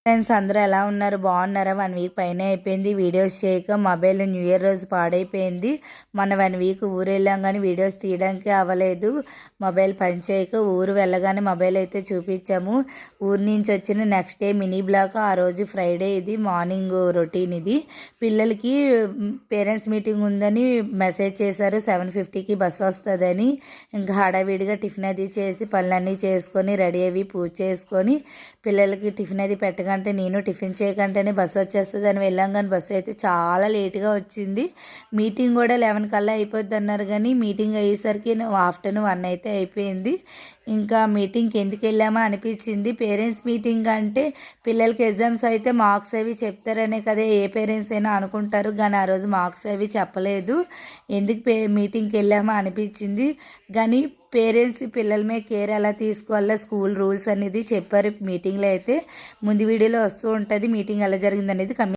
Friends అందరూ ఎలా ఉన్నారు? బాగున్నారా? 1 వీక్ పైనే అయిపోయింది వీడియోస్ చేయక. మొబైల్ న్యూ ఇయర్ రోజు పాడైపోయింది. మొన్న 1 వీక్ ఊరు వెళ్ళాం కానీ వీడియోస్ తీయడానికి అవ్వలేదు. మొబైల్ పనిచేయక ఊరు వెళ్ళగానే మొబైల్ అయితే చూపించాము. ఊరు నుంచి వచ్చిన నెక్స్ట్ డే మినీ బ్లాగ్. ఆ రోజు ఫ్రైడే, ఇది మార్నింగ్ రొటీన్. ఇది పిల్లలకి పేరెంట్స్ మీటింగ్ ఉందని మెసేజ్ చేశారు. 7:50కి బస్సు వస్తుందని. ఇంకా హడావిడిగా టిఫిన్ అది చేసి పనులన్నీ చేసుకొని రెడీ అయ్యి పూజ చేసుకొని పిల్లలకి టిఫిన్ అది పెట్టగా అంటే నేను టిఫిన్ చేయకంటేనే బస్సు వచ్చేస్తుంది అని వెళ్ళాం. కానీ బస్సు అయితే చాలా లేట్గా వచ్చింది. మీటింగ్ కూడా 11 కల్లా అయిపోద్ది అన్నారు కానీ మీటింగ్ అయ్యేసరికి ఆఫ్టర్నూన్ 1 అయితే అయిపోయింది. ఇంకా మీటింగ్కి ఎందుకు వెళ్ళామా అనిపించింది. పేరెంట్స్ మీటింగ్ అంటే పిల్లలకి ఎగ్జామ్స్ అయితే మార్క్స్ అవి చెప్తారనే కదా ఏ పేరెంట్స్ అయినా అనుకుంటారు. కానీ ఆ రోజు మార్క్స్ అవి చెప్పలేదు. ఎందుకు మీటింగ్కి వెళ్ళామా అనిపించింది. కానీ పేరెంట్స్ పిల్లల మీద కేర్ ఎలా తీసుకోవాలో స్కూల్ రూల్స్ అనేది చెప్పారు మీటింగ్లో. అయితే ముందు వీడియోలో వస్తూ ఉంటుంది మీటింగ్ ఎలా జరిగింది అనేది.